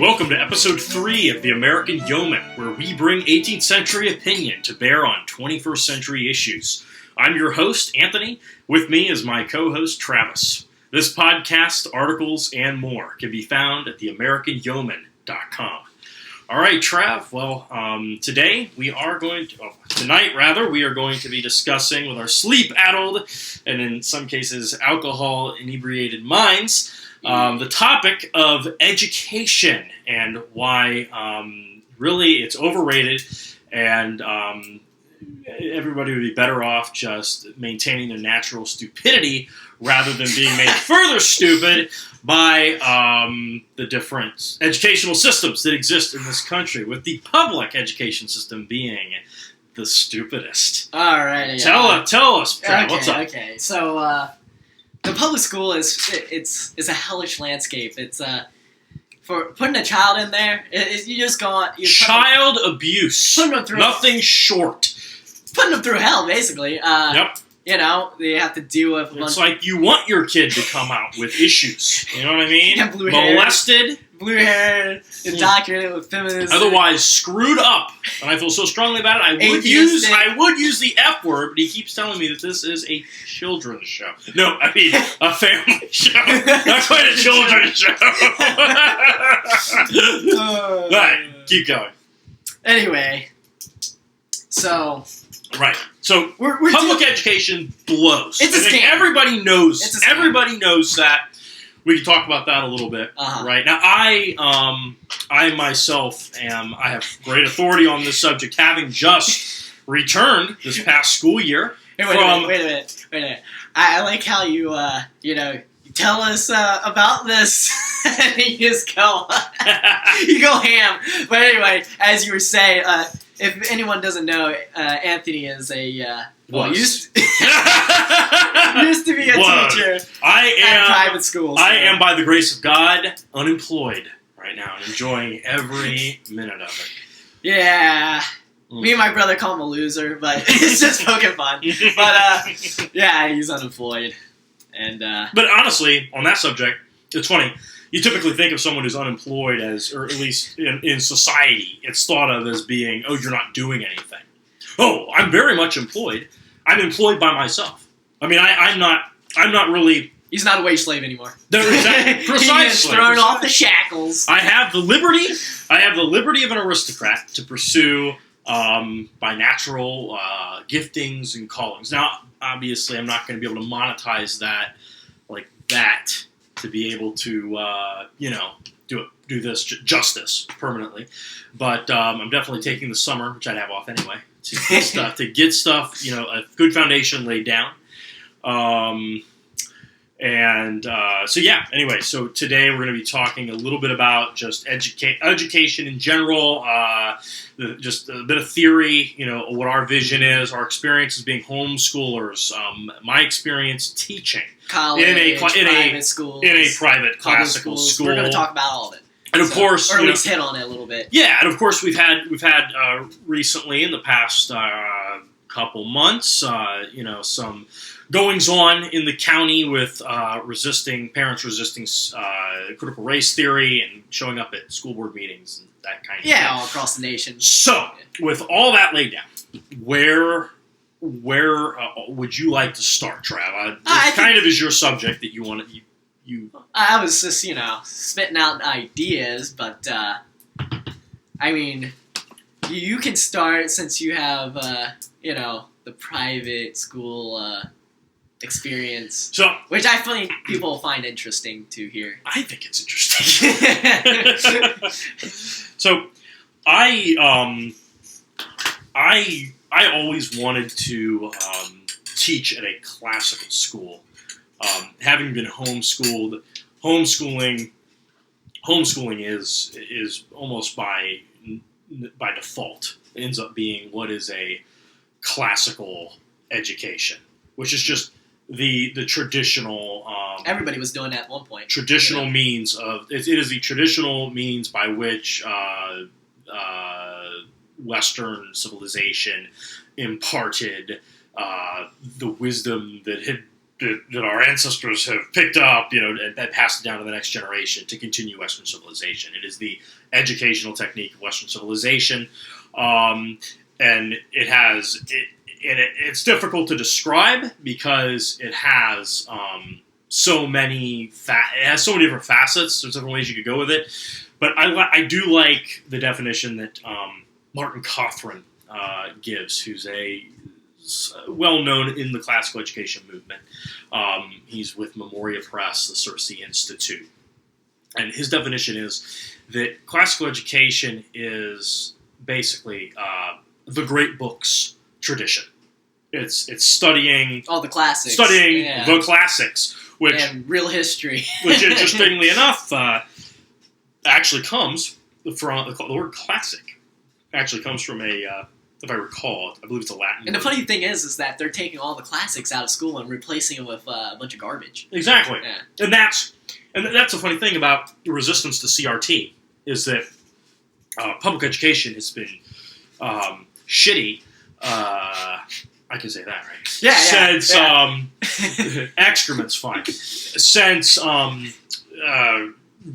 Welcome to episode 3 of The American Yeoman, where we bring 18th century opinion to bear on 21st century issues. I'm your host, Anthony. With me is my co-host, Travis. This podcast, articles, and more can be found at theamericanyeoman.com. All right, Trav. Well, tonight we are going to be discussing with our sleep-addled and in some cases alcohol-inebriated minds the topic of education and why really it's overrated and everybody would be better off just maintaining their natural stupidity rather than being made further stupid by the different educational systems that exist in this country, with the public education system being the stupidest. All right. Tell us, Brad, what's up? Okay, so the public school is a hellish landscape. It's for putting a child in there. You just go on. Child abuse. Putting them through nothing short. Putting them through hell, basically. Yep. You know, they have to deal with. It's like you want your kid to come out with issues. You know what I mean? Yeah, molested, blue hair, indoctrinated with feminism. Otherwise screwed up. And I feel so strongly about it. I would use the F word, but he keeps telling me that this is a children's show. No, I mean a family show, not quite a children's show. All right, keep going. Anyway, so. Right. So public education blows. It's a scam. Everybody knows. Everybody knows that. We can talk about that a little bit. Right now, I myself I have great authority on this subject, having just returned this past school year. Wait a minute. I like how you tell us about this, and you just go ham. But anyway, as you were saying. If anyone doesn't know, Anthony is used to be a teacher at private schools. So. I am, by the grace of God, unemployed right now and enjoying every minute of it. Yeah. Me and my brother call him a loser, but it's just poking fun. But, yeah, he's unemployed. And But honestly, on that subject, it's funny. You typically think of someone who's unemployed as, or at least in society, it's thought of as being, oh, you're not doing anything. Oh, I'm very much employed. I'm employed by myself. I mean, I'm not really... He's not a wage slave anymore. Precisely. He gets thrown off the shackles. I have the liberty of an aristocrat to pursue my natural giftings and callings. Now, obviously, I'm not going to be able to monetize that like that. To be able to, do this justice permanently, but I'm definitely taking the summer, which I'd have off anyway, to get stuff, a good foundation laid down, so yeah. Anyway, so today we're going to be talking a little bit about just education in general, just a bit of theory, what our vision is, our experience as being homeschoolers, my experience teaching. College, in a private classical school. We're going to talk about all of it. And of course, or at least hit on it a little bit. Yeah, and of course we've had recently in the past couple months, some goings on in the county with parents resisting critical race theory and showing up at school board meetings and that kind of thing. All across the nation. So, with all that laid down, where would you like to start, Trav? It is your subject that you want to... I was just, spitting out ideas, but, I mean, you can start since you have, the private school experience, which I think people will find interesting to hear. I think it's interesting. So, I always wanted to teach at a classical school. Having been homeschooled, homeschooling is almost by default ends up being what is a classical education, which is just the traditional. Everybody was doing that at one point. Traditional means of it is the traditional means by which Western civilization imparted the wisdom that had that our ancestors have picked up, and passed it down to the next generation to continue Western civilization. It is the educational technique of Western civilization, and it's difficult to describe because it has so many different facets. There's different ways you could go with it, but I do like the definition that Martin Cothran gives, who's well known in the classical education movement. He's with Memoria Press, the Circe Institute, and his definition is that classical education is basically the great books tradition. It's studying all the classics, the classics, and real history, which interestingly enough actually comes from the word classic. Actually comes from if I recall, I believe it's a Latin And word. the funny thing is that they're taking all the classics out of school and replacing them with a bunch of garbage. Exactly, Yeah. and that's the funny thing about the resistance to CRT is that public education has been shitty. I can say that, right? Yeah. Since excrement's fine. Since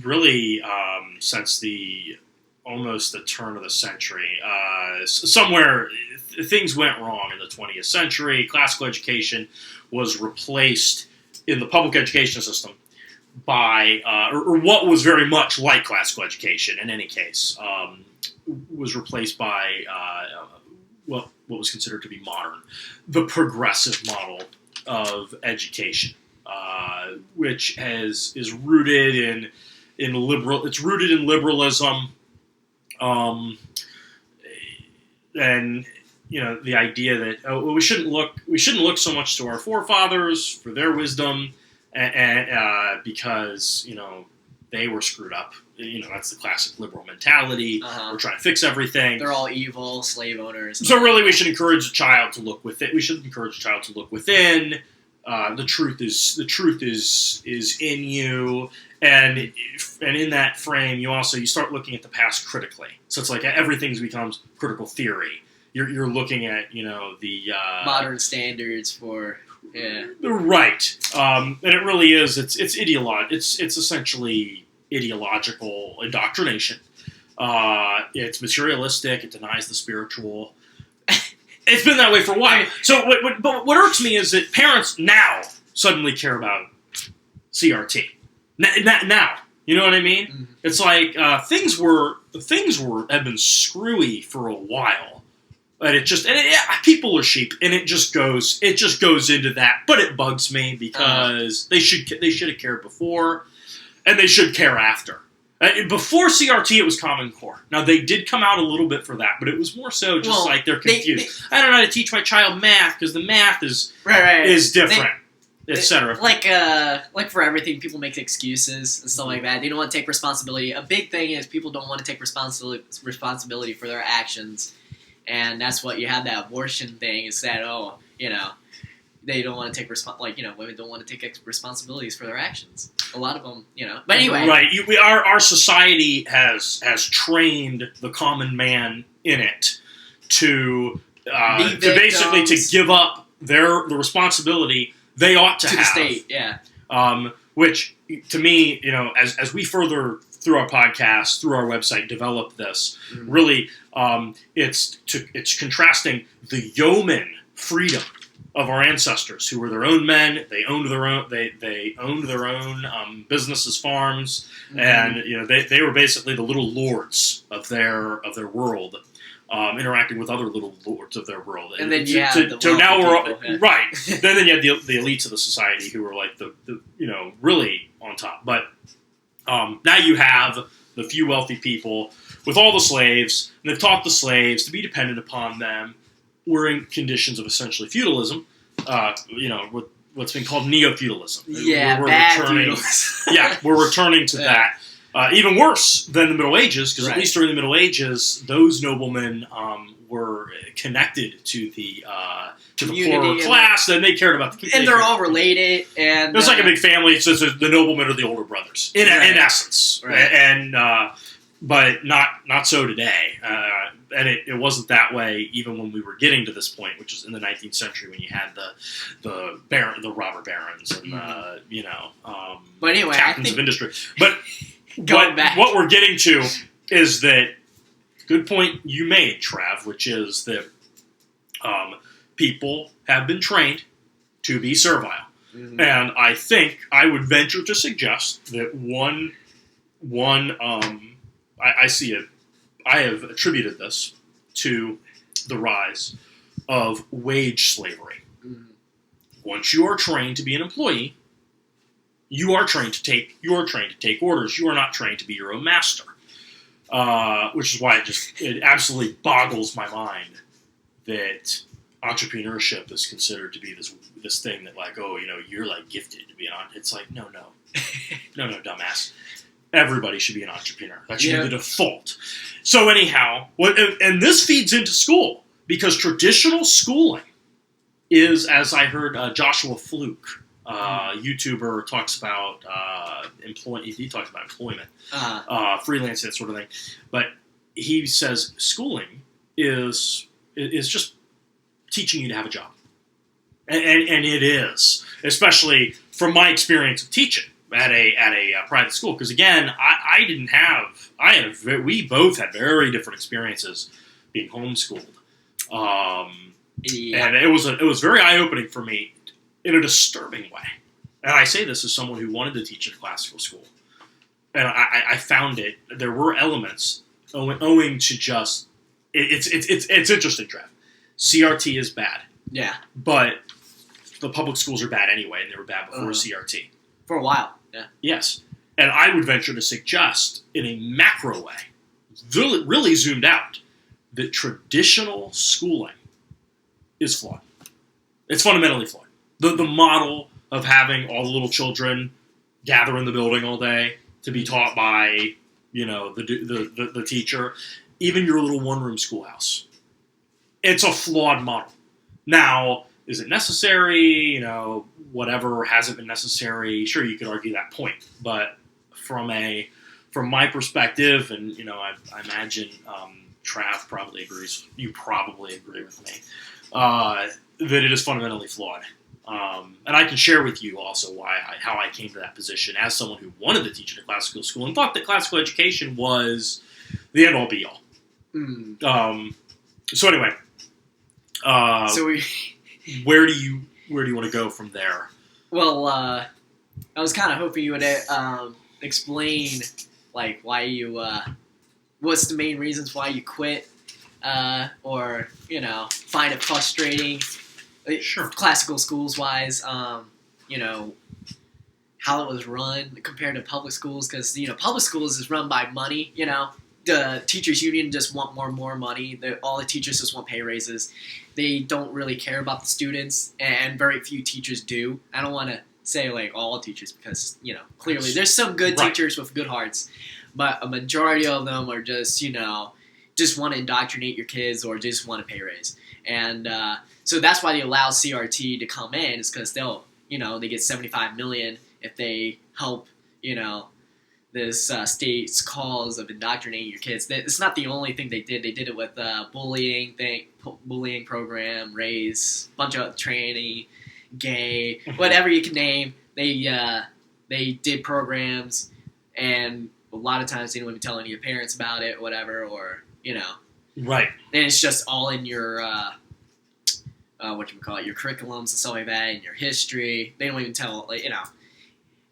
really since almost the turn of the century, somewhere things went wrong in the 20th century. Classical education was replaced in the public education system by, or what was very much like classical education in any case, was replaced by what was considered to be modern, the progressive model of education, which is rooted in liberalism. And the idea that we shouldn't look so much to our forefathers for their wisdom, and because they were screwed up. That's the classic liberal mentality. We're trying to fix everything. They're all evil slave owners. So really, we should encourage the child to look within. We should encourage the child to look within. The truth is in you. And in that frame, you start looking at the past critically. So it's like everything becomes critical theory. You're looking at the modern standards for right, and it really is. It's It's essentially ideological indoctrination. It's materialistic. It denies the spiritual. It's been that way for a while. So what irks me is that parents now suddenly care about CRT. Now, you know what I mean? Mm-hmm. It's like things have been screwy for a while, and people are sheep, and it just goes into that. But it bugs me because they should have cared before, and they should care after. Before CRT, it was Common Core. Now they did come out a little bit for that, but it was more so just like they're confused. I don't know how to teach my child math because the math is different. Etc. Like for everything, people make excuses and stuff like that. They don't want to take responsibility. A big thing is people don't want to take responsibility for their actions, and that's what you have that abortion thing. Is that they don't want to take women don't want to take responsibilities for their actions. A lot of them, But anyway, right? Our society has trained the common man in it to basically to give up the responsibility they ought to have. The state, yeah. Which, to me, as we further through our podcast, through our website, develop this, really, it's contrasting the yeoman freedom of our ancestors, who were their own men. They owned their own businesses, farms, and they were basically the little lords of their world. Interacting with other little lords of their world, and then right. Then you had the elites of the society who were like the really on top. But now you have the few wealthy people with all the slaves, and they've taught the slaves to be dependent upon them. We're in conditions of essentially feudalism. What's been called neo-feudalism. Yeah, we're returning to that. Even worse than the Middle Ages, because at least during the Middle Ages, those noblemen were connected to the poorer class, and they cared about the community. And they're all related. And it's like a big family. It's just the noblemen are the older brothers, in essence. Right. And but not so today. And it wasn't that way even when we were getting to this point, which is in the 19th century when you had the robber barons and but anyway, captains of industry. But back. what we're getting to is that good point you made, Trav, which is that people have been trained to be servile. Mm-hmm. And I think I would venture to suggest that I see it. I have attributed this to the rise of wage slavery. Mm-hmm. Once you are trained to be an employee, you are trained to take orders. You are not trained to be your own master. Which is why it absolutely boggles my mind that entrepreneurship is considered to be this thing that you're like gifted to be it's like no, dumbass. Everybody should be an entrepreneur. That should be the default. So anyhow, and this feeds into school because traditional schooling is, as I heard Joshua Fluke, YouTuber, talks about he talks about employment, freelance, that sort of thing. But he says schooling is just teaching you to have a job, and it is, especially from my experience of teaching at a private school. Because again, we both had very different experiences being homeschooled, and it was very eye opening for me in a disturbing way. And I say this as someone who wanted to teach at a classical school, and I found there were elements owing to just it's interesting, Trev. CRT is bad. Yeah. But the public schools are bad anyway, and they were bad before CRT. For a while, yeah. Yes. And I would venture to suggest, in a macro way, really zoomed out, that traditional schooling is flawed. It's fundamentally flawed. The model of having all the little children gather in the building all day to be taught by, the teacher, even your little one-room schoolhouse. It's a flawed model. Now, is it necessary? Whatever hasn't been necessary. Sure, you could argue that point, but from my perspective, and I imagine Trav probably agrees. You probably agree with me that it is fundamentally flawed. And I can share with you also how I came to that position as someone who wanted to teach at a classical school and thought that classical education was the end-all be-all. Mm. So anyway. Where do you want to go from there? Well, I was kind of hoping you would explain why you what's the main reasons why you quit, or find it frustrating. Sure. Classical schools wise, how it was run compared to public schools, because public schools is run by money. The teachers union just want more money. All the teachers just want pay raises. They don't really care about the students, and very few teachers do. I don't want to say all teachers, because clearly there's some good teachers with good hearts, but a majority of them are just just want to indoctrinate your kids or just want a pay raise. And so that's why they allow CRT to come in, is because they'll they get $75 million if they help this state's cause of indoctrinating your kids. It's not the only thing they did. They did it with bullying program, race, bunch of training, gay, whatever you can name. They did programs, and a lot of times they don't even tell any of your parents about it, or whatever, or right. And it's just all in your your curriculums and stuff like that, and your history. They don't even tell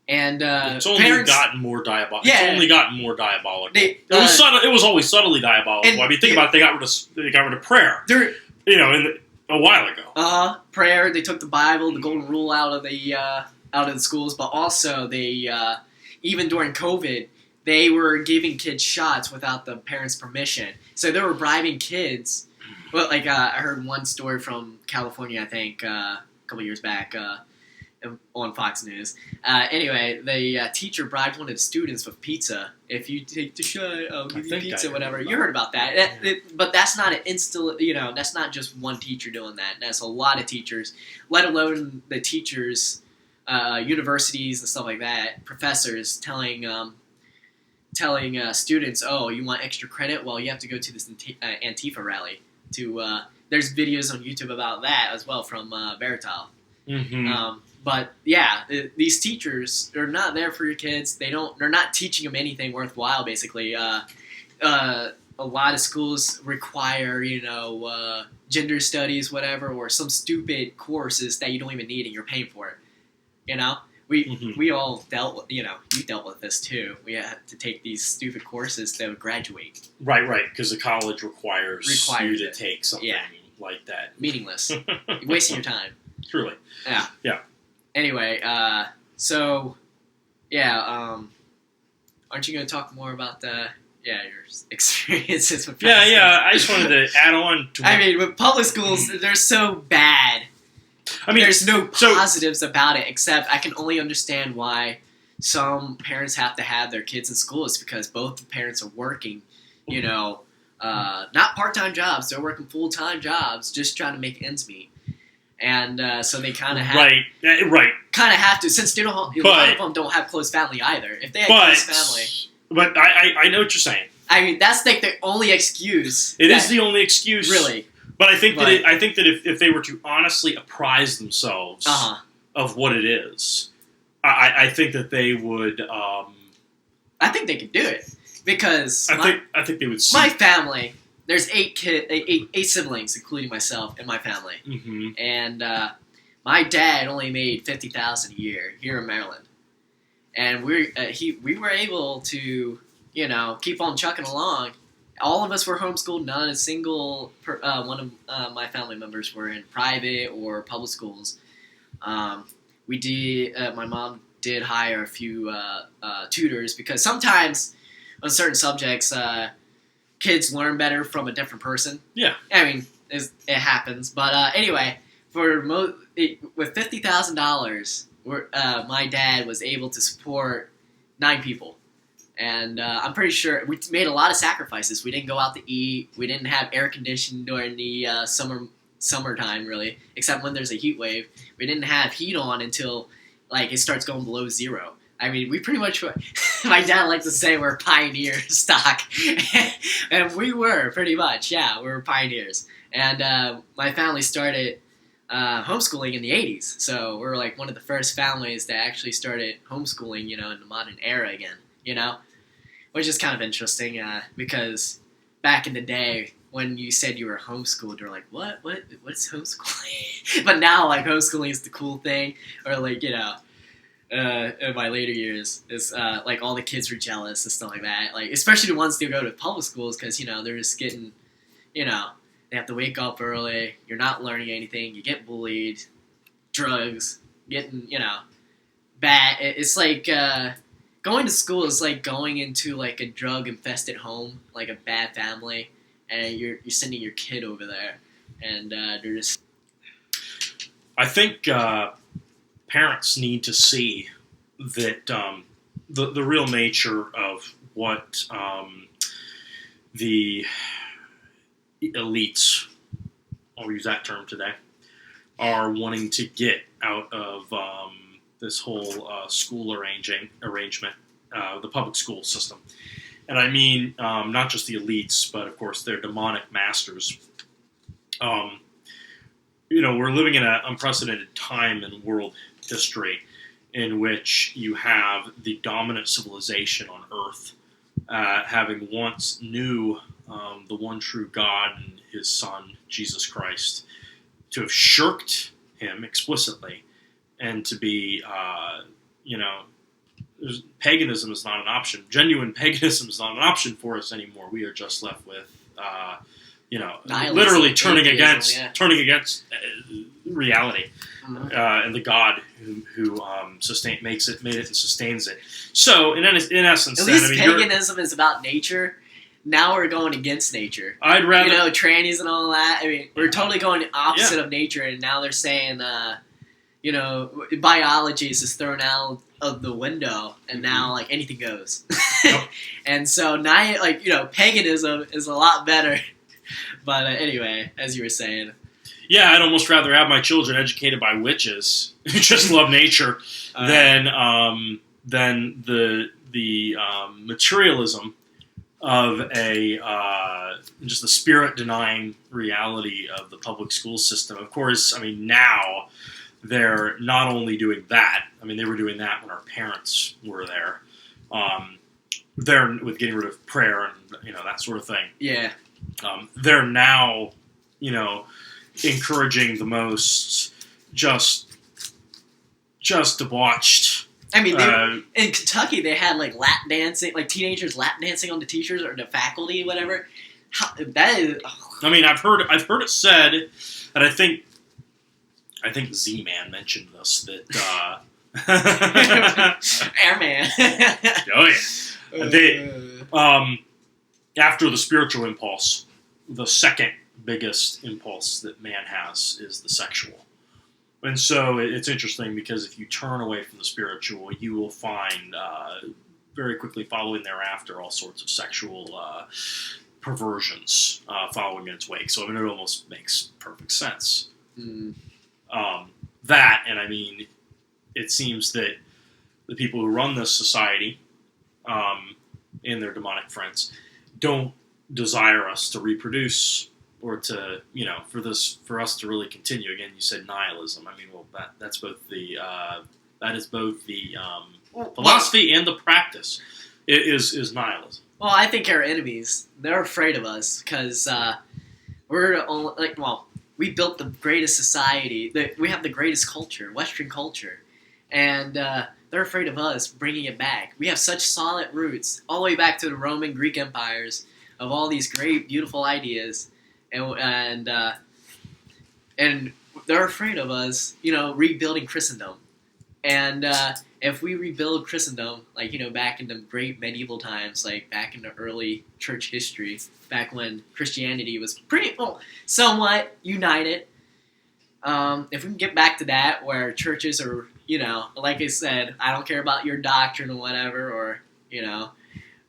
And it's only parents, gotten more diabolical. Yeah, it's only gotten more diabolical. It was always subtly diabolical. Think about it. They got rid of prayer. A while ago. Prayer. They took the Bible, the Golden Rule, out of the schools. But also, they even during COVID, they were giving kids shots without the parents' permission. So they were bribing kids. Well, I heard one story from California, I think, a couple years back. On Fox News. Anyway, the teacher bribed one of the students with pizza. If you take the shot, I'll give you pizza, whatever. You heard about that. But that's not that's not just one teacher doing that. That's a lot of teachers, let alone the teachers, universities and stuff like that, professors telling telling students, "Oh, you want extra credit? Well, you have to go to this Antifa rally." There's videos on YouTube about that as well from Veritile. Mm-hmm. But yeah, these teachers are not there for your kids. They're not teaching them anything worthwhile. Basically, a lot of schools require gender studies, whatever, or some stupid courses that you don't even need and you're paying for it. We all dealt with, you dealt with this too. We had to take these stupid courses to graduate. Right, because the college requires you to it. take something like that. Meaningless. You're wasting your time. Truly. Yeah. Anyway, aren't you going to talk more about your experiences with private schools? I just wanted to add on to with public schools, they're so bad. There's no positives about it, except I can only understand why some parents have to have their kids in school. It's because both the parents are working, not part-time jobs. They're working full-time jobs, just trying to make ends meet. And so they kind of have have to, since they don't. A lot of them don't have close family either. If they had close family, but I know what you're saying. That's like the only excuse. It is the only excuse, really. But I think that if they were to honestly apprise themselves of what it is, I think that they would. I think they could do it because I think they would. See. My family. There's eight siblings, including myself, in my family, and my dad only made $50,000 a year here in Maryland, and we were able to keep on chucking along. All of us were homeschooled. Not a single one of my family members were in private or public schools. We did. My mom did hire a few tutors because sometimes on certain subjects. Kids learn better from a different person. Yeah. It happens. But anyway, with $50,000, my dad was able to support 9 people. And I'm pretty sure we made a lot of sacrifices. We didn't go out to eat. We didn't have air conditioning during the summertime, really, except when there's a heat wave. We didn't have heat on until it starts going below zero. We pretty much, my dad likes to say we're pioneer stock, and we were pretty much, we were pioneers. And my family started homeschooling in the 80s, so we're one of the first families that actually started homeschooling, in the modern era again, which is kind of interesting because back in the day when you said you were homeschooled, you're like, what's homeschooling? But now homeschooling is the cool thing, or in my later years, is all the kids were jealous and stuff like that. Especially the ones who go to public schools because they're just getting, they have to wake up early. You're not learning anything. You get bullied, drugs, getting bad. It's going to school is like going into a drug infested home, a bad family, and you're sending your kid over there, and they're just. I think. Parents need to see that the real nature of what the elites, I'll use that term today, are wanting to get out of this whole school arrangement, the public school system. And I mean not just the elites, but of course their demonic masters. We're living in an unprecedented time in world history in which you have the dominant civilization on Earth having once knew the one true God and His Son, Jesus Christ, to have shirked Him explicitly and to be, paganism is not an option. Genuine paganism is not an option for us anymore. We are just left with, literally turning against reality. And the God who made it and sustains it. So, in essence, at least paganism is about nature. Now we're going against nature. I'd rather trannies and all that. We're totally going the opposite of nature, and now they're saying, biology is just thrown out of the window, and now anything goes. And so now, paganism is a lot better. But anyway, as you were saying. Yeah, I'd almost rather have my children educated by witches who just love nature than the materialism of just the spirit-denying reality of the public school system. Of course, I mean, now they're not only doing that. I mean, they were doing that when our parents were there. They're with getting rid of prayer and that sort of thing. Yeah. They're now, encouraging the most just debauched. I mean, in Kentucky, they had like lap dancing, like teenagers lap dancing on the teachers or the faculty, whatever. That is. Oh. I mean, I've heard it said, and I think Z-Man mentioned this that. Airman. Oh yeah. They after the spiritual impulse, the second biggest impulse that man has is the sexual. And so it's interesting because if you turn away from the spiritual, you will find very quickly following thereafter all sorts of sexual perversions following in its wake. So I mean, it almost makes perfect sense. Mm. That, and I mean, it seems that the people who run this society and their demonic friends don't desire us to reproduce or to, for us to really continue. Again, you said nihilism. I mean, well, that's both the philosophy and the practice. It is nihilism. Well, I think our enemies, they're afraid of us because we built the greatest society. We have the greatest culture, Western culture, and they're afraid of us bringing it back. We have such solid roots, all the way back to the Roman, Greek empires, of all these great, beautiful ideas. And they're afraid of us, rebuilding Christendom. And if we rebuild Christendom, back in the great medieval times, like back in the early church history, back when Christianity was somewhat united, if we can get back to that, where churches are, like I said, I don't care about your doctrine or whatever,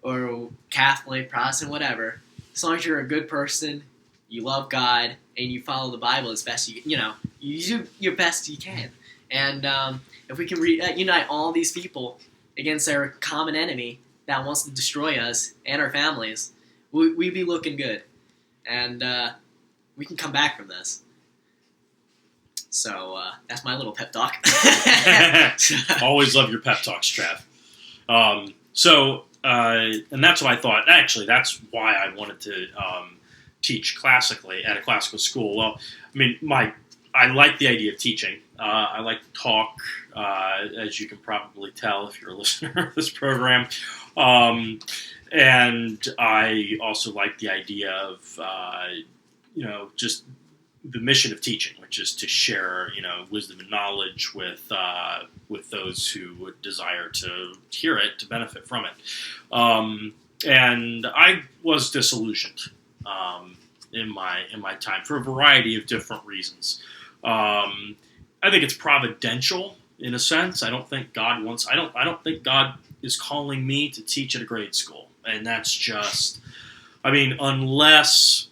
or Catholic, Protestant, whatever. As long as you're a good person, you love God, and you follow the Bible as best you do your best you can. And if we can unite all these people against our common enemy that wants to destroy us and our families, we'd be looking good. And we can come back from this. So that's my little pep talk. Always love your pep talks, Trav. And that's what I thought. Actually, that's why I wanted to teach classically at a classical school. Well, I mean, I like the idea of teaching. I like to talk, as you can probably tell if you're a listener of this program. And I also like the idea of, just the mission of teaching, which is to share, wisdom and knowledge with those who would desire to hear it, to benefit from it. And I was disillusioned in my time for a variety of different reasons. I think it's providential in a sense. I don't think God is calling me to teach at a grade school, and that's just, unless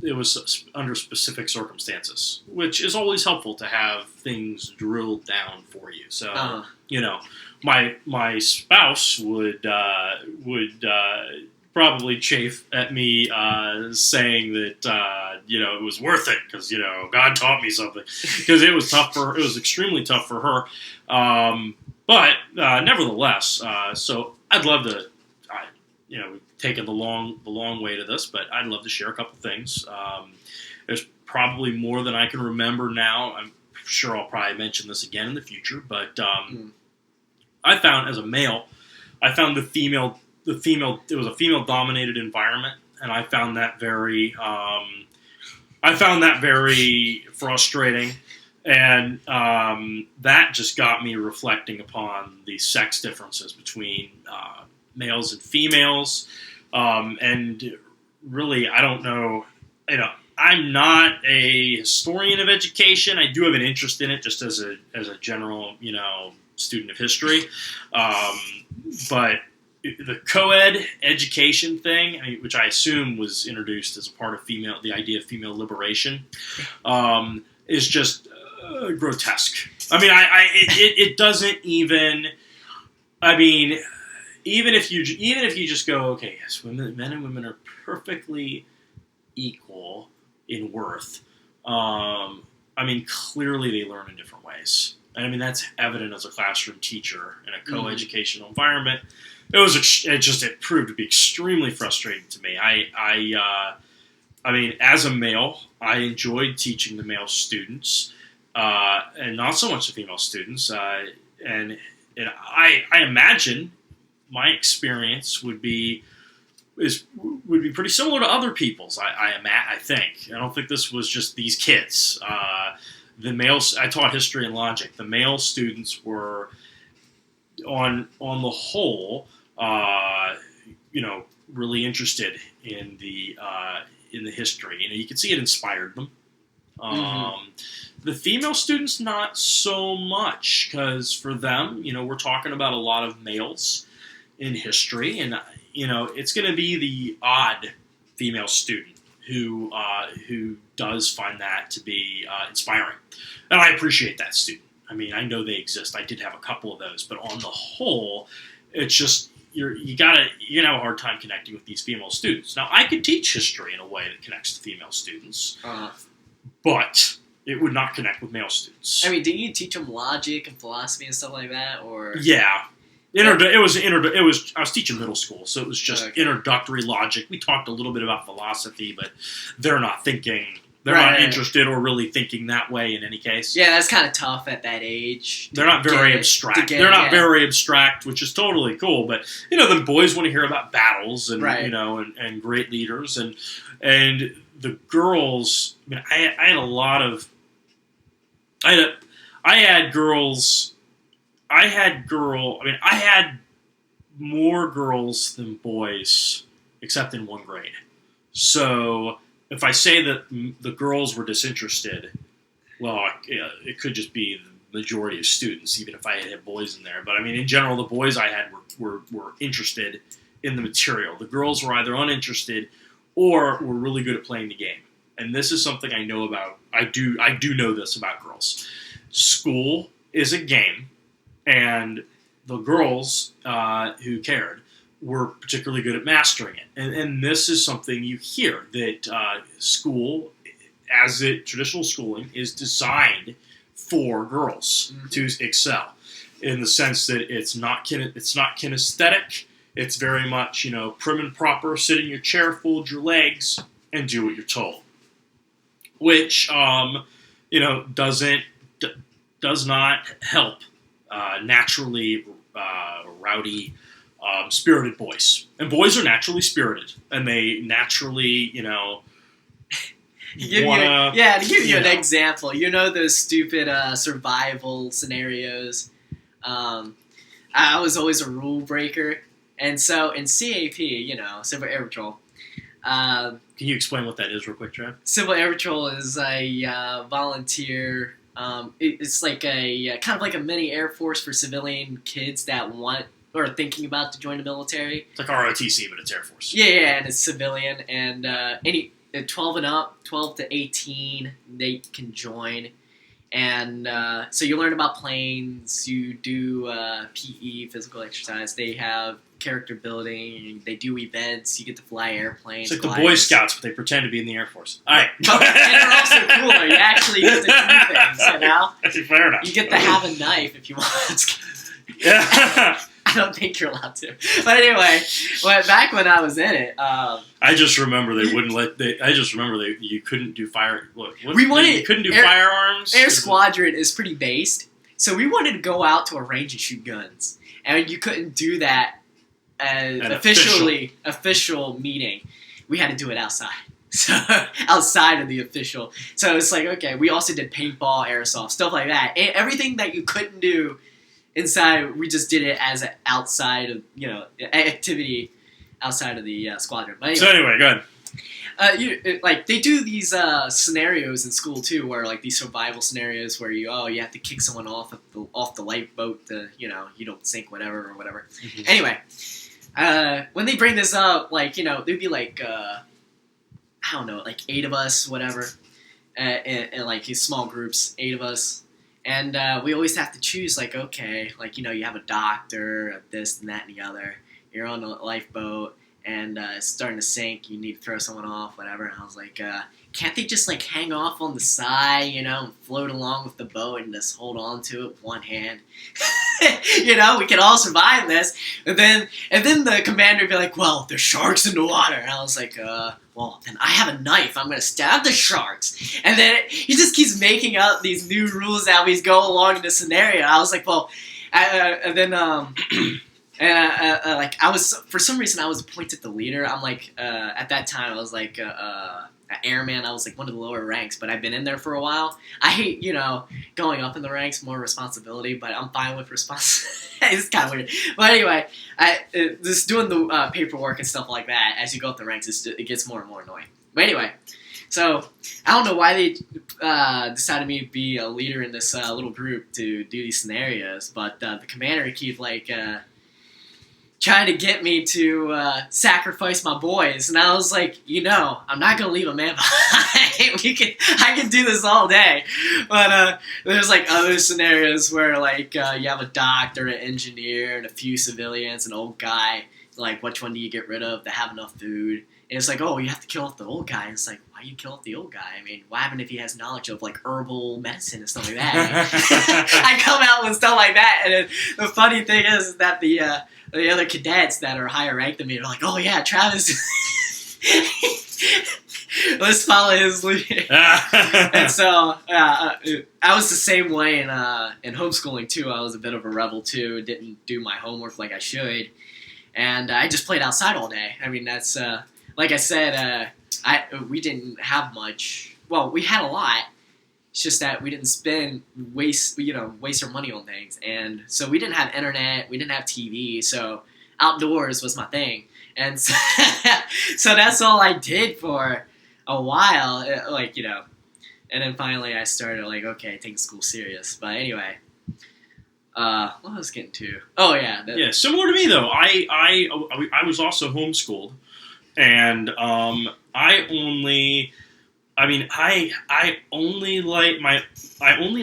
it was under specific circumstances, which is always helpful to have things drilled down for you. So, my spouse would probably chafe at me saying that it was worth it because God taught me something, because it was extremely tough for her. But nevertheless, so I'd love to. We've taken the long way to this, but I'd love to share a couple things. There's probably more than I can remember now. I'm sure I'll probably mention this again in the future, but I found as a male, it was a female-dominated environment, and I found that very frustrating, and that just got me reflecting upon the sex differences between males and females, and really, I don't know, I'm not a historian of education. I do have an interest in it, just as a general, student of history, but the co-ed education thing, which I assume was introduced as a part of the idea of female liberation, is just grotesque. It doesn't even. I mean, even if you just go, okay, yes, men and women are perfectly equal in worth. I mean, clearly they learn in different ways. And I mean, that's evident as a classroom teacher in a co-educational environment. It proved to be extremely frustrating to me. I mean, as a male, I enjoyed teaching the male students, and not so much the female students. And I imagine my experience would be pretty similar to other people's. I think. I don't think this was just these kids. The males. I taught history and logic. The male students were, on the whole, really interested in the history. You could see it inspired them. The female students, not so much, because for them, we're talking about a lot of males in history, and it's going to be the odd female student who does find that to be inspiring, and I appreciate that student. I mean, I know they exist. I did have a couple of those, but on the whole, it's just you're gonna have a hard time connecting with these female students. Now, I could teach history in a way that connects to female students, but it would not connect with male students. I mean, did you teach them logic and philosophy and stuff like that, or? Yeah. I was teaching middle school, so it was just introductory logic. We talked a little bit about philosophy, but they're not thinking. They're not interested or really thinking that way in any case. Yeah, that's kind of tough at that age. They're not very abstract. They're not very abstract, which is totally cool. But the boys want to hear about battles and and great leaders and the girls. I mean, I had a lot of. I had girls. I had more girls than boys, except in one grade. So if I say that the girls were disinterested, well, it could just be the majority of students, even if I had boys in there. But I mean, in general, the boys I had were interested in the material. The girls were either uninterested or were really good at playing the game. And this is something I know about. I do know this about girls. School is a game. And the girls who cared were particularly good at mastering it. And this is something you hear, that school, traditional schooling, is designed for girls to excel, in the sense that it's not kinesthetic. It's very much, prim and proper, sit in your chair, fold your legs, and do what you're told. Which, does not help naturally rowdy, spirited boys. And boys are naturally spirited, and they naturally, to give you an example, those stupid survival scenarios. I was always a rule breaker, and so in CAP, Civil Air Patrol. Can you explain what that is real quick, Trev? Civil Air Patrol is a volunteer. It's like a kind of like a mini Air Force for civilian kids that want or are thinking about to join the military. It's like ROTC, but it's Air Force. Yeah, and it's civilian, and 12 and up, 12 to 18, they can join. And so you learn about planes, you do PE, physical exercise, they have character building, they do events, you get to fly airplanes. It's like the Boy Scouts, but they pretend to be in the Air Force. All right. And they're also cooler, you actually get to do things, Fair enough. You get to have a knife if you want. Yeah. I don't think you're allowed to. But anyway, back when I was in it, I just remember they wouldn't let. You couldn't do fire. You couldn't do firearms. Air Squadron is pretty based, so we wanted to go out to a range and shoot guns, and you couldn't do that as official meeting. We had to do it outside. So outside of the official. So it's like, okay, we also did paintball, airsoft, stuff like that. Everything that you couldn't do inside, we just did it as an outside of, activity outside of the squadron. But anyway, go ahead. They do these scenarios in school too, where like these survival scenarios where you have to kick someone off the lifeboat to you don't sink whatever. Mm-hmm. Anyway, when they bring this up, there'd be like I don't know, like 8 of us, whatever, and like these small groups, 8 of us. And we always have to choose, like, okay, like, you have a doctor, this and that and the other. You're on a lifeboat, and it's starting to sink. You need to throw someone off, whatever. And I was like, can't they just, like, hang off on the side, and float along with the boat and just hold on to it with one hand? We can all survive this. And then the commander would be like, well, there's sharks in the water. And I was like, well, then I have a knife. I'm going to stab the sharks. And then he just keeps making up these new rules as we go along in the scenario. I was like, well, and then, like, I was, for some reason, I was appointed the leader. I'm like, at that time, I was like, an airman. I was like one of the lower ranks, but I've been in there for a while. I hate, going up in the ranks, more responsibility, but I'm fine with responsibility. It's kind of weird. But anyway, just doing the paperwork and stuff like that, as you go up the ranks, it gets more and more annoying. But anyway, so I don't know why they decided me to be a leader in this little group to do these scenarios, but the commander keep like trying to get me to sacrifice my boys, and I was like, I'm not gonna leave a man behind. I can do this all day, but there's like other scenarios where like you have a doctor, an engineer, and a few civilians, an old guy. Like, which one do you get rid of to have enough food? And it's like, oh, you have to kill off the old guy. And it's like, why do you kill off the old guy? I mean, what happened if he has knowledge of, like, herbal medicine and stuff like that? I come out with stuff like that. And then the funny thing is that the other cadets that are higher ranked than me are like, oh, yeah, Travis, let's follow his lead. And so I was the same way in homeschooling, too. I was a bit of a rebel, too. Didn't do my homework like I should. And I just played outside all day. I mean, that's... like I said, we didn't have much. Well, we had a lot. It's just that we didn't waste our money on things. And so we didn't have internet. We didn't have TV. So outdoors was my thing. And so, so that's all I did for a while. And then finally I started like, okay, taking school serious. But anyway, what was I was getting to? Oh yeah. Yeah, similar to me though. I was also homeschooled. And I only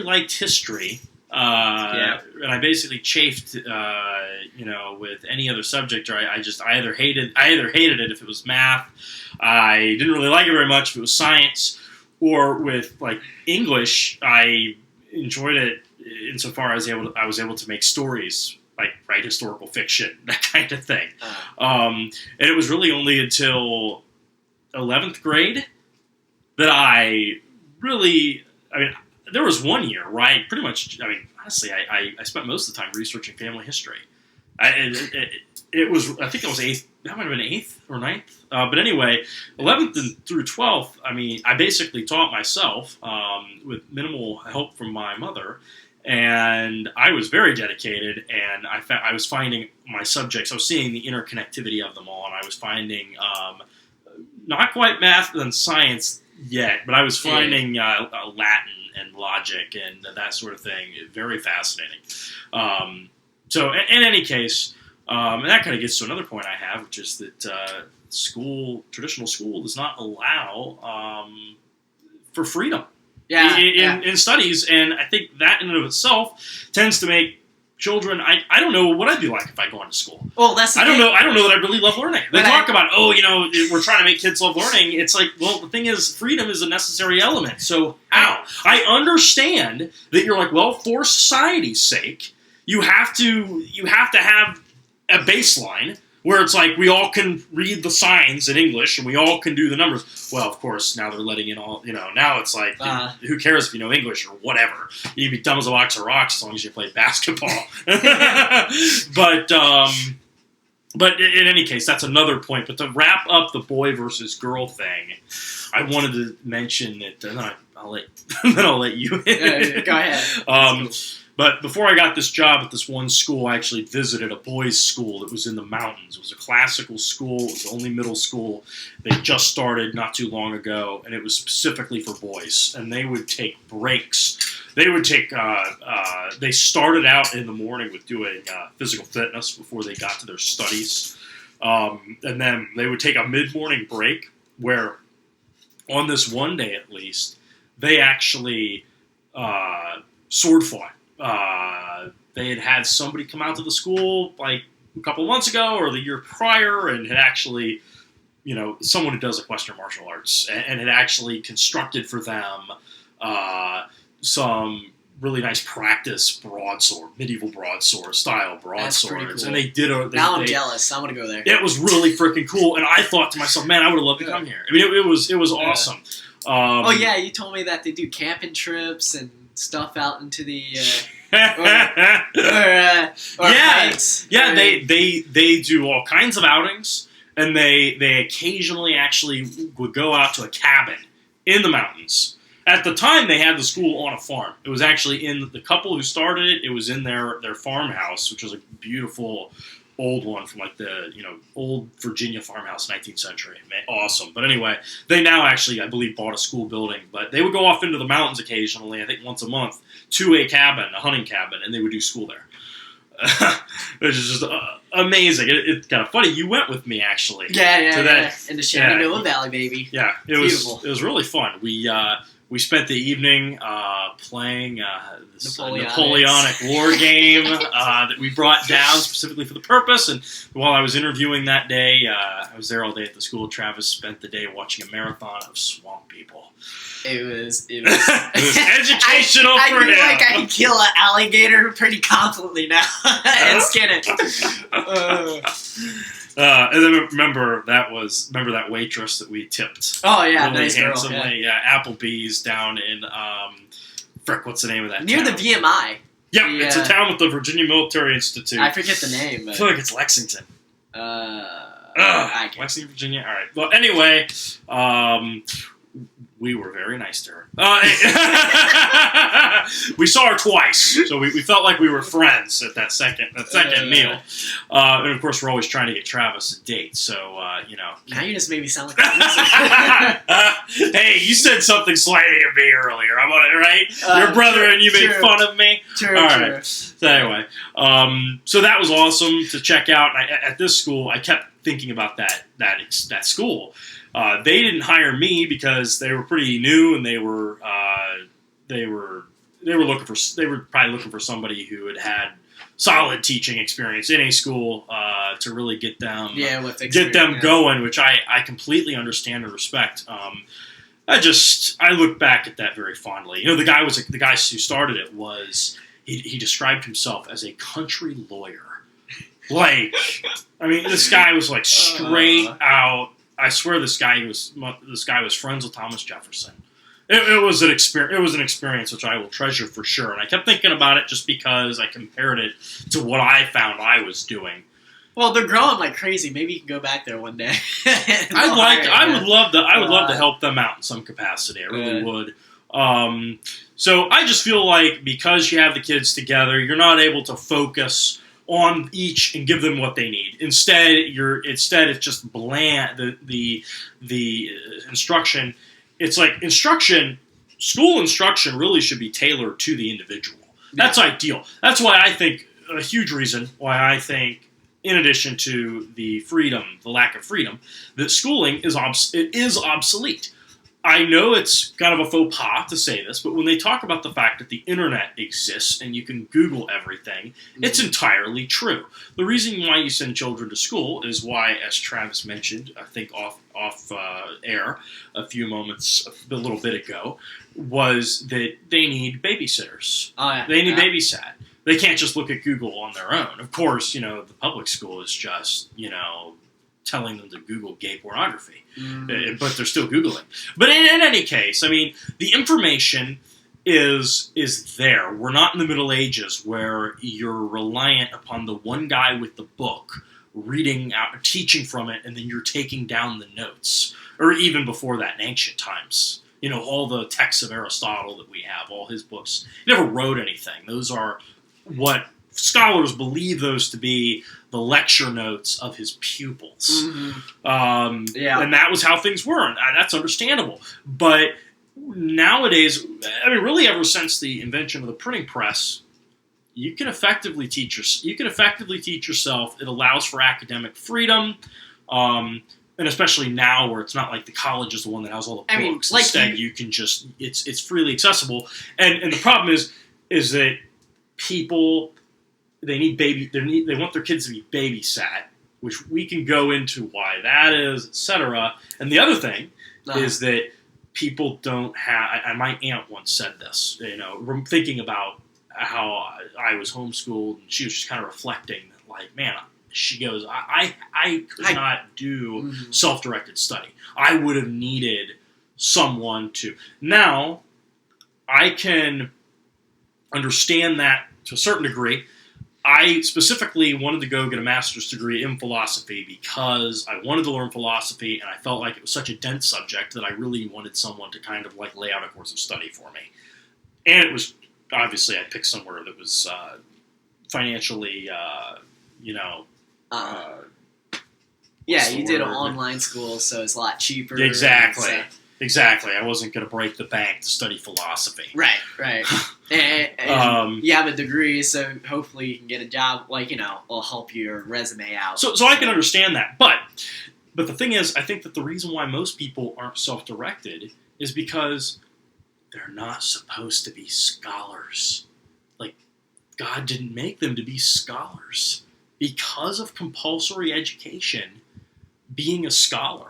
liked history. And I basically chafed, with any other subject, or I either hated it if it was math. I didn't really like it very much if it was science, or with like English. I enjoyed it insofar as I was able to make stories. Like write historical fiction, that kind of thing. And it was really only until 11th grade that there was one year where I pretty much, honestly, I spent most of the time researching family history. It was, I think it was 8th, that might have been 8th or 9th. But anyway, 11th through 12th, I basically taught myself with minimal help from my mother. And I was very dedicated, and I was finding my subjects. I was seeing the interconnectivity of them all, and I was finding not quite math and science yet, but I was finding Latin and logic and that sort of thing very fascinating. So, in any case, and that kind of gets to another point I have, which is that traditional school does not allow for freedom. In studies, and I think that in and of itself tends to make children. I don't know what I'd be like if I'd gone to school. Well, that's the thing. I don't know that I really love learning. They talk about we're trying to make kids love learning. It's like, well, the thing is, freedom is a necessary element. So I understand that you're like, well, for society's sake, you have to have a baseline. Where it's like we all can read the signs in English and we all can do the numbers. Well, of course, now they're letting in all, now it's like, who cares if you know English or whatever? You can be dumb as a box of rocks as long as you play basketball. But in any case, that's another point. But to wrap up the boy versus girl thing, I wanted to mention that, then I'll let you in. Go ahead. But before I got this job at this one school, I actually visited a boys' school that was in the mountains. It was a classical school. It was the only middle school. They just started not too long ago, and it was specifically for boys. And they would take breaks. They would take. They started out in the morning with doing physical fitness before they got to their studies, and then they would take a mid-morning break. Where, on this one day at least, they actually sword fought. They had somebody come out to the school like a couple of months ago or the year prior and had actually, someone who does like Western martial arts and had actually constructed for them some really nice practice medieval broadsword style broadswords. Cool. And they did I'm jealous. I want to go there. It was really freaking cool. And I thought to myself, man, I would have loved to come here. I mean, it was awesome. You told me that they do camping trips and stuff out into the hikes. Yeah, they do all kinds of outings, and they occasionally actually would go out to a cabin in the mountains. At the time, they had the school on a farm. It was actually in the couple who started it. It was in their farmhouse, which was a beautiful old one from like the old Virginia farmhouse, 19th century. Awesome. But anyway, they now actually, I believe, bought a school building. But they would go off into the mountains occasionally, I think once a month, to a hunting cabin, and they would do school there. Which is just amazing. It's kind of funny. You went with me, actually. Yeah. In the Shenandoah Valley, baby. Yeah, it was really fun. We spent the evening playing this Napoleonic war game that we brought down specifically for the purpose. And while I was interviewing that day, I was there all day at the school. Travis spent the day watching a marathon of swamp people. It was it was educational for him. I feel like I can kill an alligator pretty confidently now and skin it. And then remember that waitress that we tipped. Oh yeah, really nice handsomely. girl. Yeah. Applebee's down in what's the name of that? Near town? the VMI. Yep, it's a town with the Virginia Military Institute. I forget the name. I feel like it's Lexington. Lexington, Virginia. All right. Well, anyway, we were very nice to her. We saw her twice, so we felt like we were friends at that second meal. And of course, we're always trying to get Travis a date. So Now you just made me sound like a loser. Hey, you said something slighting of me earlier. I'm on it, right? Your brother and you made fun of me. True. All right. So anyway, so that was awesome to check out. At this school, I kept thinking about that school. They didn't hire me because they were pretty new and they were probably looking for somebody who had solid teaching experience in a school to really get them going, which I completely understand and respect. I look back at that very fondly. The guy who started it was he described himself as a country lawyer. Like, I mean, this guy was like straight out. I swear this guy was friends with Thomas Jefferson. It was an experience which I will treasure for sure. And I kept thinking about it just because I compared it to what I found I was doing. Well, they're growing like crazy. Maybe you can go back there one day. I would love to help them out in some capacity. I really would. So I just feel like because you have the kids together, you're not able to focus on each and give them what they need. Instead, it's just bland. The instruction. It's like school instruction really should be tailored to the individual. That's ideal. That's why I think a huge reason why I think, in addition to the lack of freedom, that schooling is obsolete. I know it's kind of a faux pas to say this, but when they talk about the fact that the internet exists and you can Google everything, it's entirely true. The reason why you send children to school is why, as Travis mentioned, I think off air a little bit ago, was that they need babysitters. Oh, yeah. They need babysat. They can't just look at Google on their own. Of course, the public school is just, telling them to Google gay pornography. But they're still Googling. But in any case, I mean, the information is there. We're not in the Middle Ages where you're reliant upon the one guy with the book reading out, teaching from it, and then you're taking down the notes. Or even before that in ancient times. All the texts of Aristotle that we have, all his books. He never wrote anything. Those are what scholars believe those to be the lecture notes of his pupils. And that was how things were, and that's understandable. But nowadays, I mean, really ever since the invention of the printing press, you can effectively teach yourself. It allows for academic freedom, and especially now where it's not like the college is the one that has all the books. Instead, you can just it's freely accessible. And the problem is, is that people they want their kids to be babysat, which we can go into why that is, etc. And the other thing is that people don't have. My aunt once said this. Thinking about how I was homeschooled, and she was just kind of reflecting that, like, man, she goes, I could not do self-directed study. I would have needed someone to. Now, I can understand that to a certain degree. I specifically wanted to go get a master's degree in philosophy because I wanted to learn philosophy, and I felt like it was such a dense subject that I really wanted someone to kind of like lay out a course of study for me. And it was, obviously, I picked somewhere that was financially, yeah, you did an online school, so it's a lot cheaper. Exactly. I wasn't going to break the bank to study philosophy. Right. And you have a degree, so hopefully you can get a job, will help your resume out. So I can understand that. But the thing is, I think that the reason why most people aren't self-directed is because they're not supposed to be scholars. Like, God didn't make them to be scholars. Because of compulsory education, being a scholar,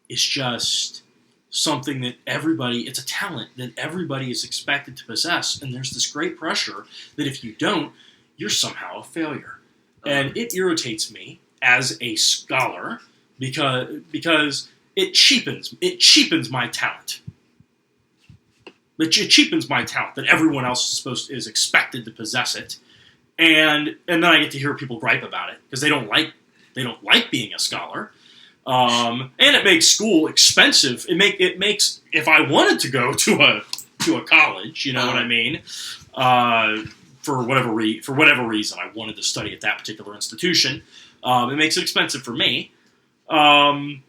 is just something that it's a talent that everybody is expected to possess. And there's this great pressure that if you don't, you're somehow a failure. And it irritates me as a scholar because it cheapens my talent. It cheapens my talent that everyone else is expected to possess it. And then I get to hear people gripe about it because they don't like being a scholar. And it makes school expensive. It makes if I wanted to go to a college, what I mean, for whatever reason I wanted to study at that particular institution, it makes it expensive for me. So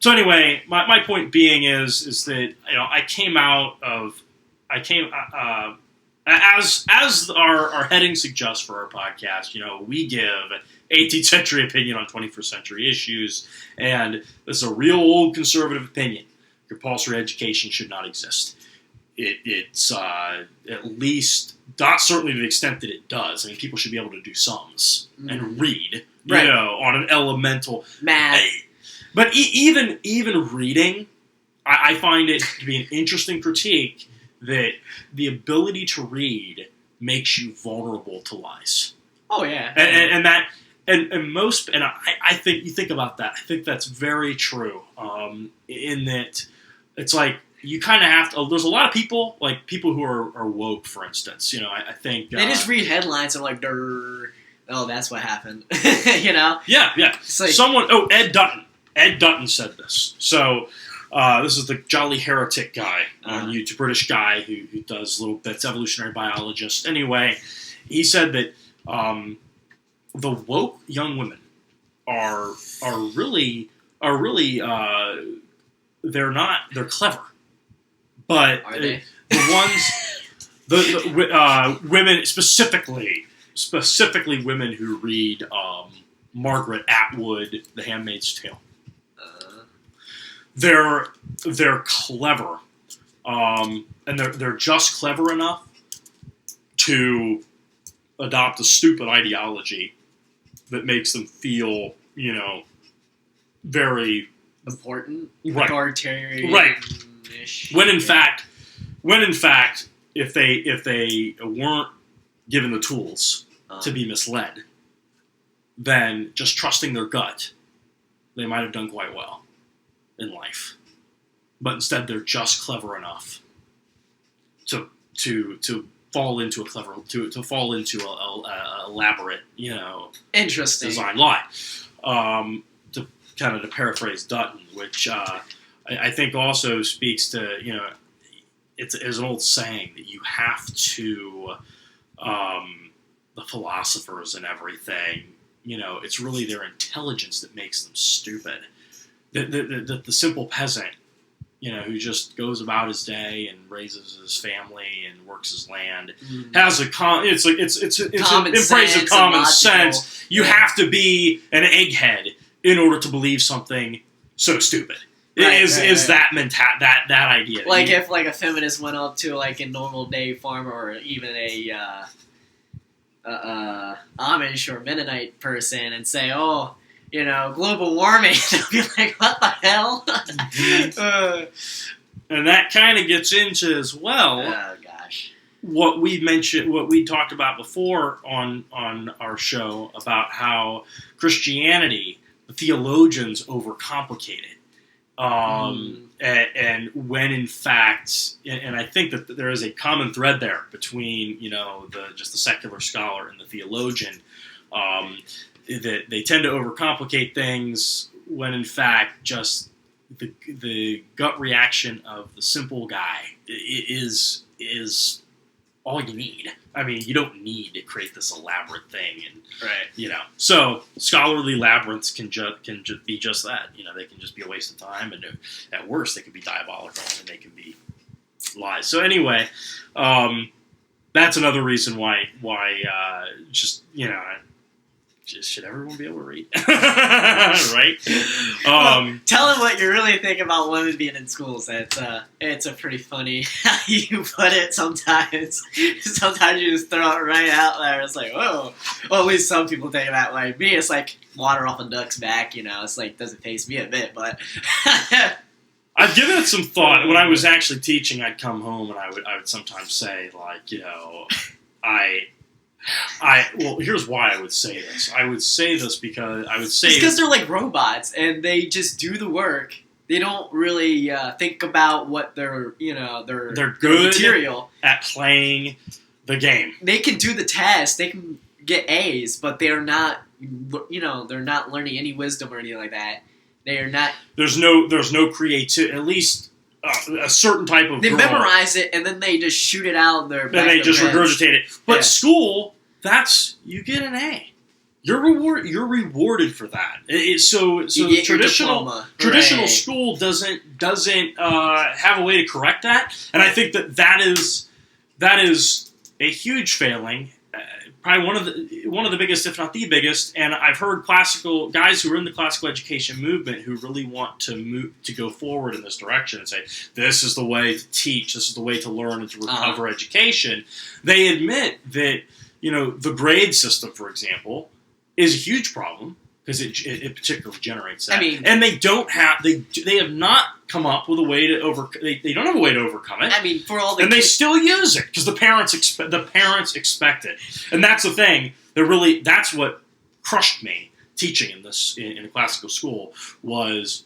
anyway, my point being is that I came as our heading suggests for our podcast, we give 18th century opinion on 21st century issues, and this is a real old conservative opinion. Compulsory education should not exist. It's at least not certainly to the extent that it does. I mean, people should be able to do sums and read, on an elemental math. But even reading, I find it to be an interesting critique that the ability to read makes you vulnerable to lies. Oh yeah, I think you think about that. I think that's very true. In that, it's like you kind of have to. There's a lot of people, like people who are woke, for instance. I think they just read headlines and like, "Durr, oh, that's what happened." Yeah. It's like, Ed Dutton. Ed Dutton said this. So. This is the Jolly Heretic guy on YouTube, British guy who does little bits, evolutionary biologist. Anyway, he said that the woke young women are really they're clever, but are they? the women specifically women who read Margaret Atwood, The Handmaid's Tale. They're clever, and they're just clever enough to adopt a stupid ideology that makes them feel, very important, right. Authoritarian, right? When in fact, if they weren't given the tools to be misled, then just trusting their gut, they might have done quite well in life, but instead they're just clever enough to fall into a elaborate, interesting design lie. To paraphrase Dutton, which I think also speaks to it's an old saying that you have to the philosophers and everything. It's really their intelligence that makes them stupid. The simple peasant, who just goes about his day and raises his family and works his land, has in praise of common sense. You have to be an egghead in order to believe something so stupid. Is that that idea? Like if like a feminist went up to like a normal day farmer or even a Amish or Mennonite person and say, "Oh, global warming," they'll be like, "What the hell?" And that kind of gets into as well. Oh gosh. What we mentioned, what we talked about before on our show about how Christianity, the theologians overcomplicate it. And when in fact, and I think that there is a common thread there between the secular scholar and the theologian, that they tend to overcomplicate things when in fact just the gut reaction of the simple guy is all you need. I mean, you don't need to create this elaborate thing, and So scholarly labyrinths can be just that. They can just be a waste of time, and at worst, they can be diabolical, and they can be lies. So anyway, that's another reason why should everyone be able to read, right? Tell them what you really think about women being in schools. It's a pretty funny how you put it sometimes. Sometimes you just throw it right out there. It's like, whoa. Well, at least some people think it that way. Me, it's like water off a duck's back. It's like doesn't faze me a bit, but. I've given it some thought. When I was actually teaching, I'd come home and I would sometimes say well, here's why I would say this. I would say this because they're like robots and they just do the work. They don't really think about what they're good material at playing the game. They can do the test. They can get A's, but they are not. They're not learning any wisdom or anything like that. They are not. There's no creativity. At least. A certain type of they memorize it and then they just shoot it out there. Then they just regurgitate it. But school, you get an A. You're rewarded for that. So the traditional school doesn't have a way to correct that, and I think that is a huge failing. Probably one of the biggest, if not the biggest, and I've heard classical guys who are in the classical education movement who really want to go forward in this direction and say this is the way to teach, this is the way to learn and to recover education. They admit that the grade system, for example, is a huge problem because it particularly generates that. And they have not come up with a way to they don't have a way to overcome it. They still use it because the parents expect it, and that's the thing. That's what crushed me teaching in a classical school was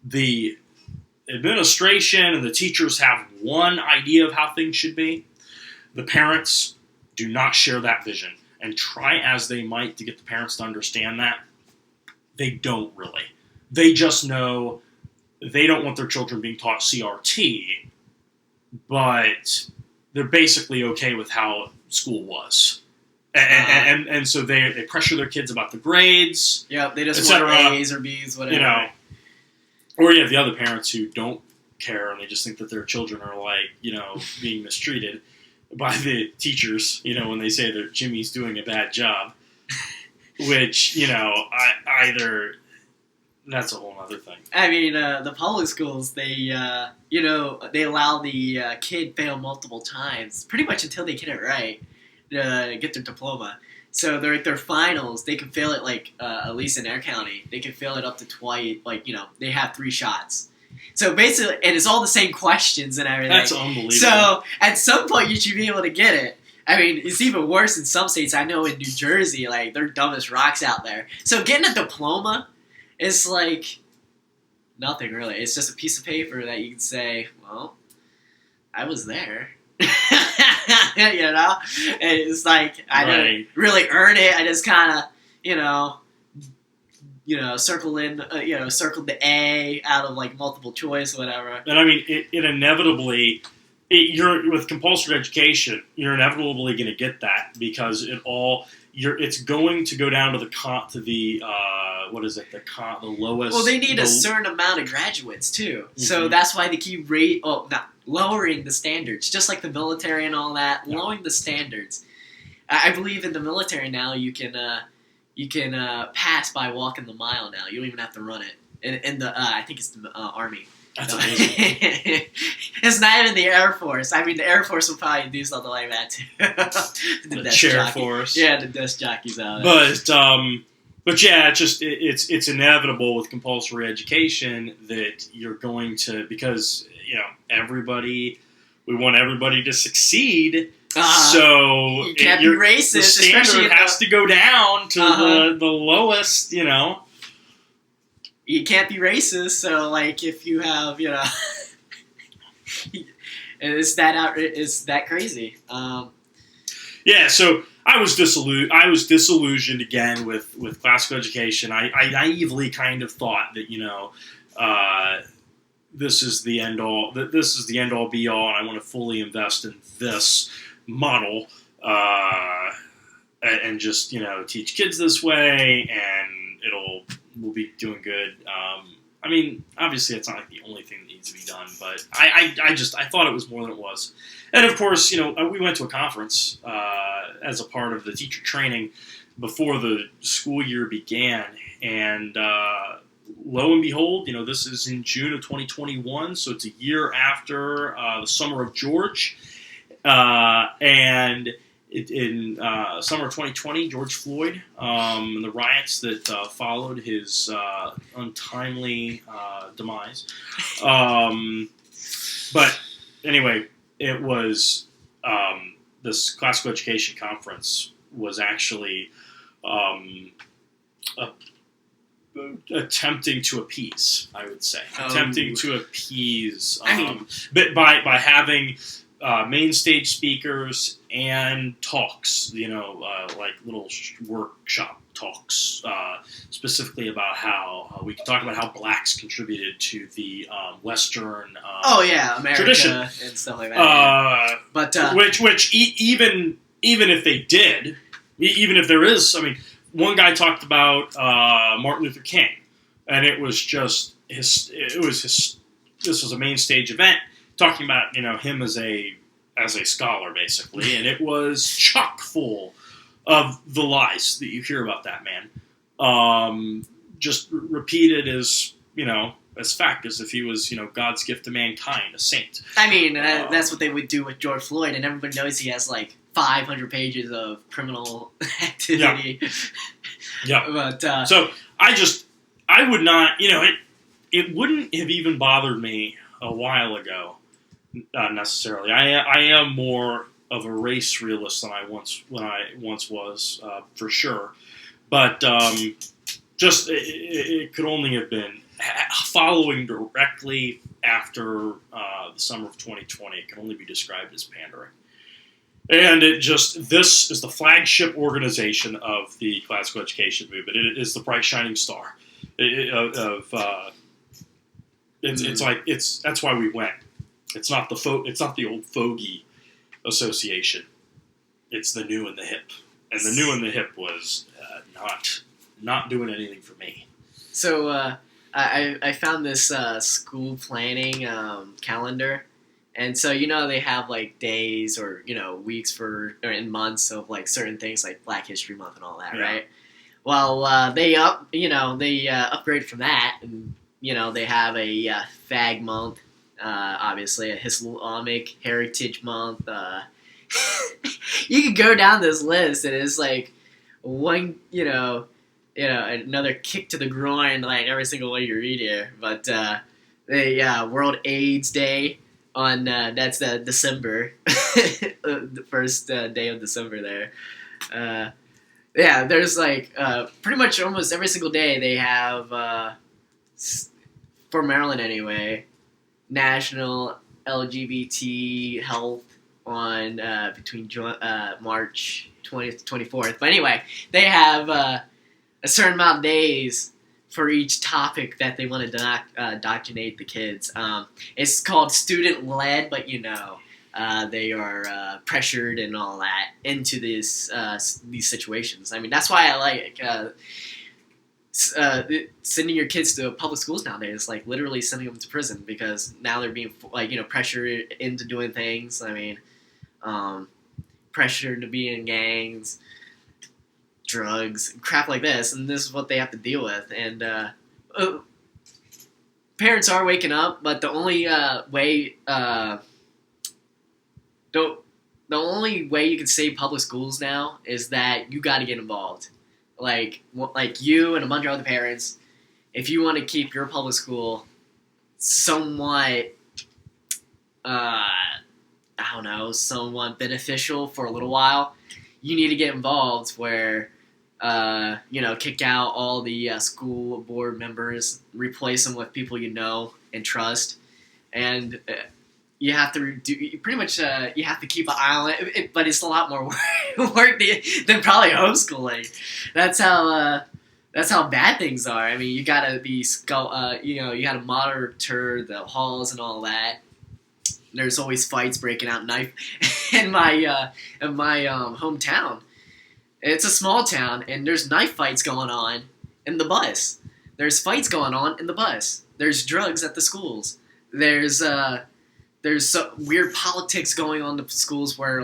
the administration and the teachers have one idea of how things should be. The parents do not share that vision, and try as they might to get the parents to understand that. They don't really. They just know they don't want their children being taught CRT, but they're basically okay with how school was. And so they pressure their kids about the grades. Yeah, they just want A's or B's, whatever. Or you have the other parents who don't care and they just think that their children are being mistreated by the teachers, when they say that Jimmy's doing a bad job. Which, either that's a whole other thing. The public schools, they allow the kid fail multiple times, pretty much until they get it right, to get their diploma. So their finals, they can fail it at least in their county, they can fail it up to twice, they have 3 shots. So basically, and it's all the same questions and everything. That's unbelievable. So at some point, you should be able to get it. It's even worse in some states. I know in New Jersey, they're dumb as rocks out there. So getting a diploma is nothing really. It's just a piece of paper that you can say, well, I was there. And it's I didn't really earn it. I just kind of, circled the A out of multiple choice, whatever. And it inevitably. You're with compulsory education. You're inevitably going to get that because it's going to go down to the lowest. Well, they need a certain amount of graduates too, so that's why they keep lowering the standards, just like the military and all that, lowering the standards. I believe in the military now you can pass by walking the mile now. You don't even have to run it. in the I think it's the Army. That's amazing. It's not even the Air Force. I mean, the Air Force would probably do something like that too. The chair force. Yeah, the desk jockeys out. But yeah, it's inevitable with compulsory education that you're going to, because we want everybody to succeed. So you can't be racist. The standard has to go down to the lowest. You can't be racist. So like, if you have is that crazy? Yeah. So I was disillusioned again with classical education. I naively kind of thought that this is the end all. This is the end all be all, and I want to fully invest in this model and just teach kids this way, and we'll be doing good. I mean, obviously, it's not like the only thing that needs to be done, but I thought it was more than it was. And of course, we went to a conference as a part of the teacher training before the school year began, and lo and behold, this is in June of 2021, so it's a year after the Summer of George, and in summer of 2020, George Floyd and the riots that followed his untimely demise. But anyway, it was this classical education conference was actually attempting to appease, I would say. Attempting to appease. But by having main stage speakers and talks, like little workshop talks, specifically about how we can talk about how blacks contributed to the Western America tradition and stuff like that. But which even if they did, even if there is, I mean, one guy talked about Martin Luther King, and it was just this was a main stage event talking about him as a scholar, basically, and it was chock full of the lies that you hear about that man, just repeated as fact, as if he was God's gift to mankind, a saint. I mean, that's what they would do with George Floyd, and everybody knows he has like 500 pages of criminal activity. Yeah. But so I would not, it wouldn't have even bothered me a while ago. Necessarily, I am more of a race realist than I once was, for sure. But it could only have been following directly after the summer of 2020. It can only be described as pandering. And this is the flagship organization of the classical education movement. It is the bright shining star that's why we went. It's not the old fogey association. It's the new and the hip, and the new and the hip was not doing anything for me. So I found this school planning calendar, and so they have like days or weeks or in months of like certain things like Black History Month and all that, yeah. Right? Well, they upgrade from that, and they have a Fag Month. Obviously, a Islamic Heritage Month. You could go down this list, and it's like one, another kick to the groin, like every single way you read here. But World AIDS Day on that's December, the first day of December there. There's like pretty much almost every single day they have for Maryland anyway. National LGBT Health on between March 20th to 24th. But anyway, they have a certain amount of days for each topic that they want to indoctrinate the kids. It's called student-led, but they are pressured and all that into these situations. I mean, that's why I like sending your kids to public schools nowadays, like literally sending them to prison, because now they're being pressured into doing things. I mean, pressured to be in gangs, drugs, crap like this, and this is what they have to deal with. And parents are waking up, but the only way the only way you can save public schools now is that you got to get involved. Like you and a bunch of other parents, if you want to keep your public school somewhat, somewhat beneficial for a little while, you need to get involved where, kick out all the school board members, replace them with people you know and trust, and you have to you have to keep an eye on it, but it's a lot more work than probably homeschooling. That's how bad things are. I mean, you gotta be you gotta monitor the halls and all that. There's always fights breaking out in my hometown. It's a small town, and there's knife fights going on in the bus. There's fights going on in the bus. There's drugs at the schools. There's weird politics going on in the schools where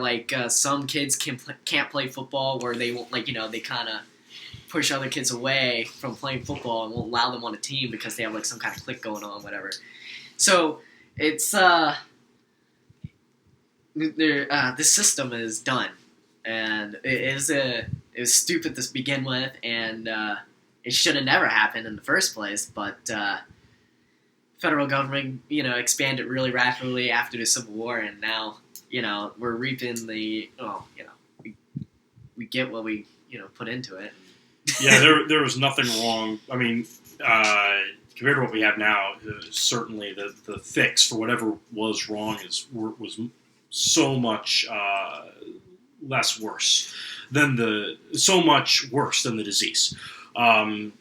some kids can't play football, where they won't they kind of push other kids away from playing football and won't allow them on a team because they have some kind of clique going on, whatever. So it's this system is done, and it was stupid to begin with, and it should have never happened in the first place. But federal government, expanded really rapidly after the Civil War, and now, we're reaping we get what we, put into it. Yeah, there was nothing wrong. I mean, compared to what we have now, certainly the fix for whatever was wrong was so much worse than the disease.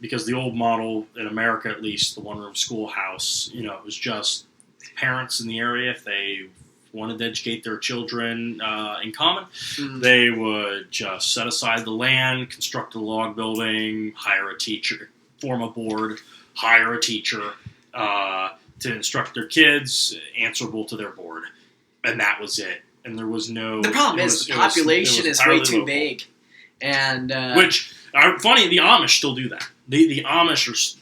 Because the old model in America, at least, the one-room schoolhouse, it was just parents in the area, if they wanted to educate their children in common, they would just set aside the land, construct a log building, hire a teacher, form a board, hire a teacher to instruct their kids, answerable to their board. And that was it. And there was no... The problem is the population is way too big. And which... funny, the Amish still do that. The Amish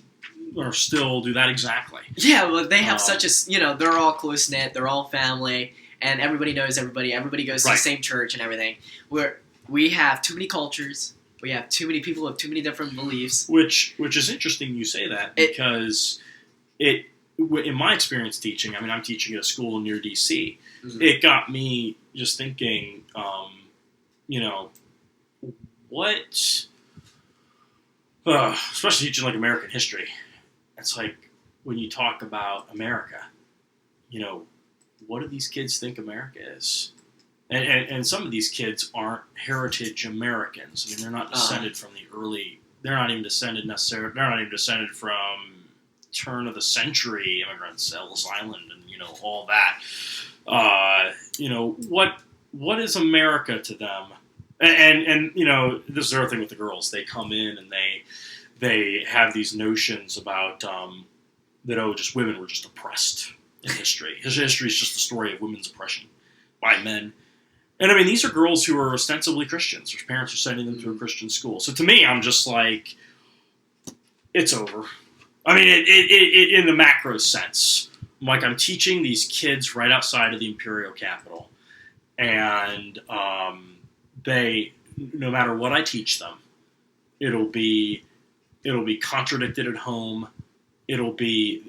are still do that exactly. Yeah, well, they have such a they're all close knit, they're all family, and everybody knows everybody. Everybody goes to the same church and everything. We have too many cultures. We have too many people with too many different beliefs. Which is interesting you say that, because in my experience teaching, I mean, I'm teaching at a school near DC. Mm-hmm. It got me just thinking, what. Especially teaching American history, it's when you talk about America, what do these kids think America is? And some of these kids aren't heritage Americans. I mean, they're not descended from the early. They're not even descended necessarily. They're not even descended from turn of the century immigrants, Ellis Island, and all that. What is America to them? And this is the other thing with the girls. They come in and they have these notions about that just women were just oppressed in history. History is just the story of women's oppression by men. And I mean, these are girls who are ostensibly Christians. Their parents are sending them to a Christian school. So to me, I'm just like, it's over. I mean, it in the macro sense. I'm teaching these kids right outside of the imperial capital, and they, no matter what I teach them, it'll be contradicted at home. It'll be,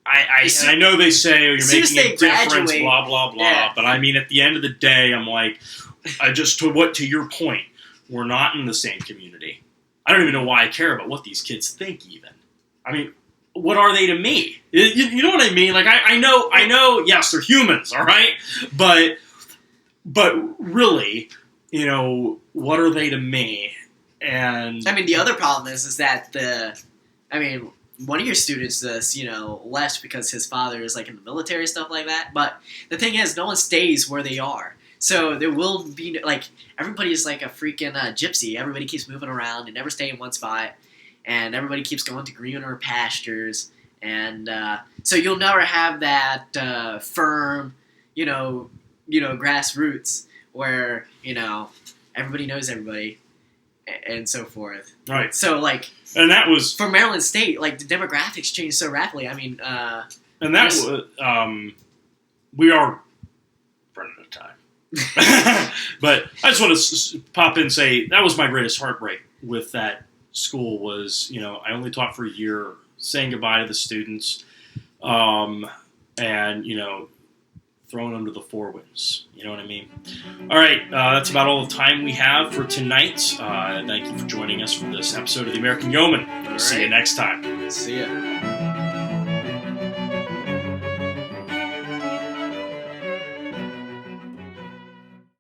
I know they say, you're making a difference, blah, blah, blah. Yeah. But I mean, at the end of the day, I'm like, to your point, we're not in the same community. I don't even know why I care about what these kids think even. I mean, what are they to me? You know what I mean? I know, yes, they're humans, all right? But really, what are they to me? And I mean, the other problem is that one of your students left because his father is in the military, stuff like that. But the thing is, no one stays where they are. So there will be everybody's like a freaking gypsy. Everybody keeps moving around and never stay in one spot, and everybody keeps going to greener pastures. And so you'll never have that firm, grassroots where everybody knows everybody. and so forth. Right. So, like, and that was for Maryland State, like the demographics changed so rapidly. I mean, and that was we are running out of time. But I just want to pop in and say that was my greatest heartbreak with that school was, I only taught for a year, saying goodbye to the students, and, throwing them to the four winds. You know what I mean? All right, that's about all the time we have for tonight. Thank you for joining us for this episode of The American Yeoman. We'll see you next time. See ya.